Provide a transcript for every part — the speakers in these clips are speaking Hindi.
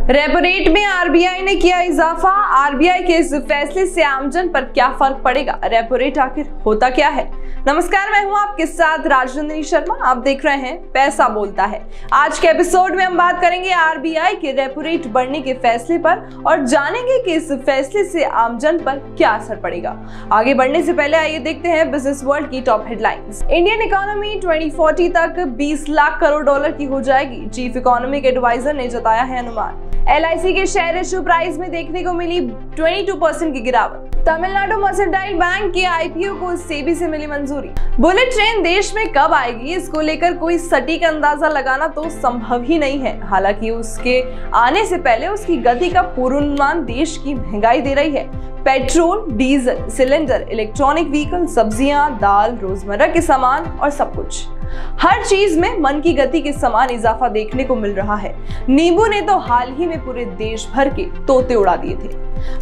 रेपो रेट में आरबीआई ने किया इजाफा। आरबीआई के इस फैसले से आमजन पर क्या फर्क पड़ेगा? रेपो रेट आखिर होता क्या है? नमस्कार, मैं हूं आपके साथ राजनंदिनी शर्मा। आप देख रहे हैं पैसा बोलता है। आज के एपिसोड में हम बात करेंगे आरबीआई के रेपो रेट बढ़ने के फैसले पर और जानेंगे कि इस फैसले से आमजन पर क्या असर पड़ेगा। आगे बढ़ने से पहले आइए देखते हैं बिजनेस वर्ल्ड की टॉप हेडलाइंस। इंडियन इकोनॉमी 2040 तक 20 लाख करोड़ डॉलर की हो जाएगी, चीफ इकोनॉमिक एडवाइजर ने जताया है अनुमान। LIC के शेयर इश्यू प्राइस में देखने को मिली 22% की गिरावट। तमिलनाडु मर्केंटाइल बैंक के IPO को सेबी से मिली मंजूरी। बुलेट ट्रेन देश में कब आएगी, इसको लेकर कोई सटीक अंदाजा लगाना तो संभव ही नहीं है। हालांकि उसके आने से पहले उसकी गति का पूर्वानुमान देश की महंगाई दे रही है। Petrol, diesel, cylinder, electronic vehicle, सब्जियां, दाल, रोजमर्रा के सामान और सब कुछ, हर चीज में मन की गति के समान इजाफा देखने को मिल रहा है। नींबू ने तो हाल ही में पूरे देश भर के तोते उड़ा दिए थे।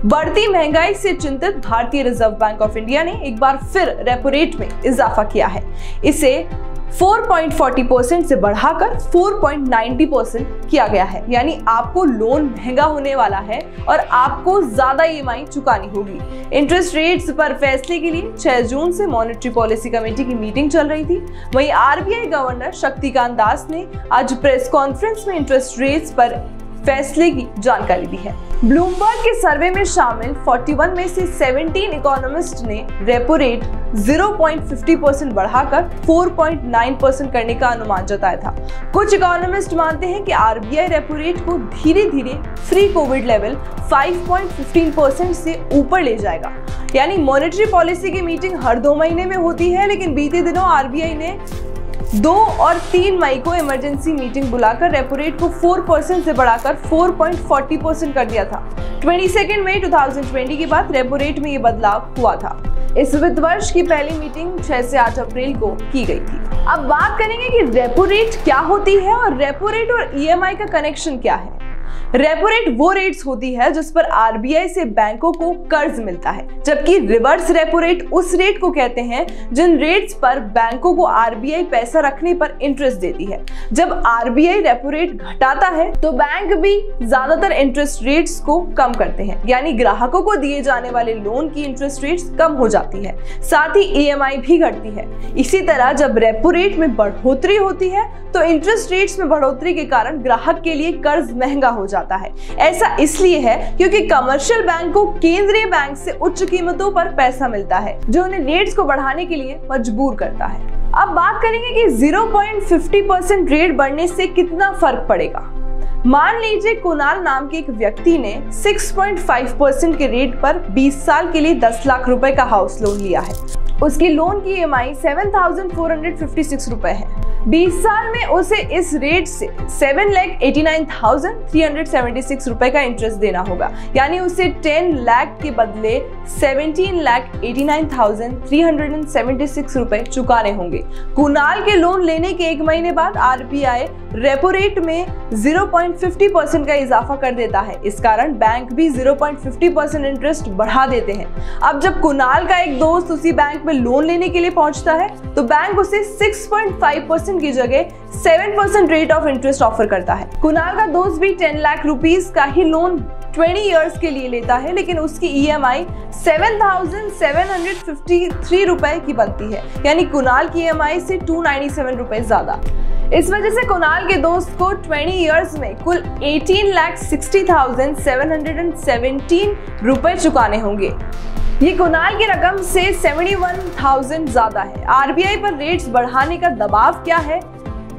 बढ़ती महंगाई से चिंतित भारतीय रिजर्व बैंक ऑफ इंडिया ने एक बार फिर रेपो रेट में इजाफा किया है। इसे 4.40% से बढ़ाकर 4.90% किया गया है। यानी आपको लोन महंगा होने वाला है और आपको ज्यादा EMI चुकानी होगी। इंटरेस्ट रेट्स पर फैसले के लिए 6 जून से मॉनेटरी पॉलिसी कमेटी की मीटिंग चल रही थी। वहीं आरबीआई गवर्नर शक्तिकांत दास ने आज प्रेस कॉन्फ्रेंस में इंटरेस्ट रेट्स पर फैसले की जानकारी दी है। ब्लूमबर्ग के सर्वे में शामिल 41 में से 17 इकोनॉमिस्ट ने रेपो रेट 0.50% बढ़ाकर 4.9% करने का अनुमान जताया था। कुछ इकोनॉमिस्ट मानते हैं कि आरबीआई रेपो रेट को धीरे धीरे प्री कोविड लेवल 5.15% से ऊपर ले जाएगा। यानी मॉनेटरी पॉलिसी की मीटिंग हर 2 महीने में होती है, लेकिन बीते दिनों आरबीआई ने 2 और 3 मई को इमरजेंसी मीटिंग बुलाकर रेपो रेट को 4% से बढ़ाकर 4.40% कर दिया था। 22 मई 2020 के बाद रेपो रेट में ये बदलाव हुआ था। इस वित्त वर्ष की पहली मीटिंग 6 से 8 अप्रैल को की गई थी। अब बात करेंगे कि रेपो रेट क्या होती है और रेपो रेट और EMI का कनेक्शन क्या है। रेपो रेट वो रेट्स होती है जिस पर आरबीआई से बैंकों को कर्ज मिलता है, जबकि रिवर्स रेपो रेट उस रेट को कहते हैं जिन रेट्स पर बैंकों को आरबीआई पैसा रखने पर इंटरेस्ट देती है। जब आरबीआई रेपो रेट घटाता है तो बैंक भी ज्यादातर इंटरेस्ट रेट्स को कम करते हैं, यानी ग्राहकों को दिए जाने वाले लोन की इंटरेस्ट रेट्स कम हो जाती है, साथ ही EMI भी घटती है। इसी तरह जब रेपो रेट में बढ़ोतरी होती है तो इंटरेस्ट रेट्स में बढ़ोतरी के कारण ग्राहक के लिए कर्ज महंगा हो जाता है। ऐसा इसलिए है क्योंकि कमर्शियल बैंक को केंद्रीय बैंक से उच्च कीमतों पर पैसा मिलता है, जो उन्हें रेट्स को बढ़ाने के लिए मजबूर करता है। अब बात करेंगे कि 0.50% रेट बढ़ने से कितना फर्क पड़ेगा। मान लीजिए कुणाल नाम के एक व्यक्ति ने 6.5% के रेट पर 20 साल के लिए 10 लाख रुपए का हाउस लोन लिया है। उसकी लोन की EMI 7,456 रुपए है। 20 साल में उसे इस रेट से 7,89,376 रुपए का इंटरेस्ट देना होगा, यानी उसे 10 लाख के बदले 17,89,376 रुपए चुकाने होंगे। कुणाल के लोन लेने के 1 महीने बाद आरबीआई रेपो रेट में 0.50% का इजाफा कर देता है। इस कारण बैंक भी 0.50% इंटरेस्ट बढ़ा देते हैं। अब जब कुणाल का एक दोस्त उसी बैंक में लोन लेने के लिए पहुंचता है तो बैंक उसे 6.5% की जगह 7% रेट ऑफ इंटरेस्ट ऑफर करता है। कुणाल का दोस्त भी 10 लाख रुपीस का ही लोन 20 इयर्स के लिए लेता है, लेकिन उसकी EMI 7,753 रुपए की बनती है, यानी कुणाल की EMI से 297 रुपए ज्यादा। इस वजह से कुणाल के दोस्त को 20 इयर्स में कुल 18,60,717 रुपए चुकाने होंगे। ये कुणाल की रकम से 71,000 ज्यादा है। आरबीआई पर रेट्स बढ़ाने का दबाव क्या है,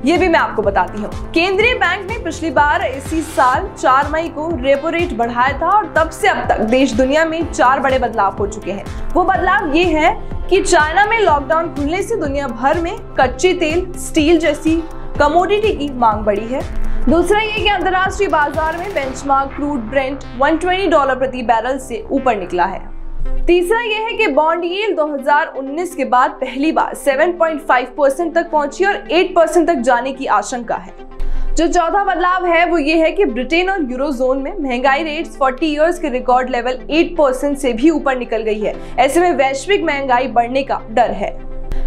ये भी मैं आपको बताती हूँ। केंद्रीय बैंक ने पिछली बार इसी साल 4 मई को रेपो रेट बढ़ाया था और तब से अब तक देश दुनिया में 4 बड़े बदलाव हो चुके हैं। वो बदलाव ये है कि चाइना में लॉकडाउन खुलने से दुनिया भर में कच्चे तेल, स्टील जैसी कमोडिटी की मांग बढ़ी है। दूसरा ये कि अंतर्राष्ट्रीय बाजार में बेंचमार्क क्रूड ब्रेंट $120 प्रति बैरल से ऊपर निकला है। तीसरा यह है कि बॉन्ड यील्ड 2019 के बाद पहली बार 7.5% तक पहुंची और 8% तक जाने की आशंका है। जो चौथा बदलाव है वो ये है कि ब्रिटेन और यूरोजोन में महंगाई रेट्स 40 इयर्स के रिकॉर्ड लेवल 8% से भी ऊपर निकल गई है। ऐसे में वैश्विक महंगाई बढ़ने का डर है।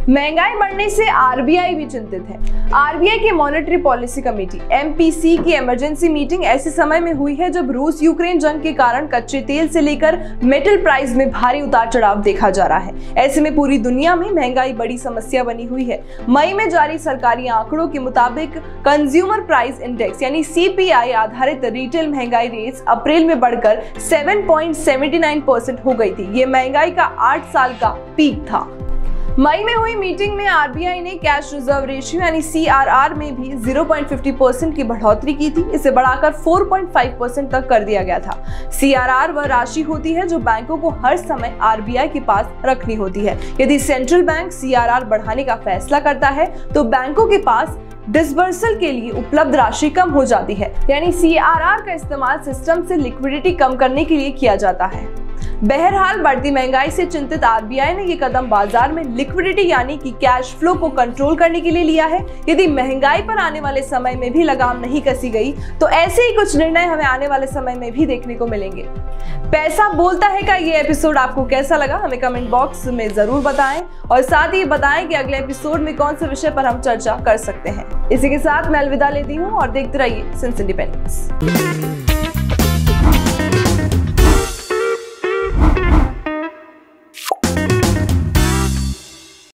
महंगाई बढ़ने से आरबीआई भी चिंतित है। आरबीआई की मॉनेटरी पॉलिसी कमेटी एमपीसी की इमरजेंसी मीटिंग ऐसे समय में हुई है जब रूस यूक्रेन जंग के कारण कच्चे तेल से लेकर मेटल प्राइस में भारी उतार चढ़ाव देखा जा रहा है। ऐसे में पूरी दुनिया में महंगाई बड़ी समस्या बनी हुई है। मई में जारी सरकारी आंकड़ों के मुताबिक कंज्यूमर प्राइस इंडेक्स यानी सीपीआई आधारित रिटेल महंगाई रेट्स अप्रैल में बढ़कर 7.79% हो गई थी। ये महंगाई का 8 साल का पीक था। मई में हुई मीटिंग में आरबीआई ने कैश रिजर्व रेशियो यानी सीआरआर में भी 0.50% की बढ़ोतरी की थी। इसे बढ़ाकर 4.5% तक कर दिया गया था। सीआरआर वह राशि होती है जो बैंकों को हर समय आरबीआई के पास रखनी होती है। यदि सेंट्रल बैंक सीआरआर बढ़ाने का फैसला करता है तो बैंकों के पास डिसबर्सल के लिए उपलब्ध राशि कम हो जाती है। यानी सीआरआर का इस्तेमाल सिस्टम से लिक्विडिटी कम करने के लिए किया जाता है। बहरहाल बढ़ती महंगाई से चिंतित आरबीआई ने ये कदम बाजार में लिक्विडिटी यानी कि कैश फ्लो को कंट्रोल करने के लिए लिया है। यदि महंगाई पर आने वाले समय में भी लगाम नहीं कसी गई तो ऐसे ही कुछ निर्णय हमें आने वाले समय में भी देखने को मिलेंगे। पैसा बोलता है का ये एपिसोड आपको कैसा लगा हमें कमेंट बॉक्स में जरूर बताएं और साथ ही बताएं कि अगले एपिसोड में कौन से विषय पर हम चर्चा कर सकते हैं। इसी के साथ मैं अलविदा लेती हूँ और देखते रहिए सिंस इंडिपेंडेंस।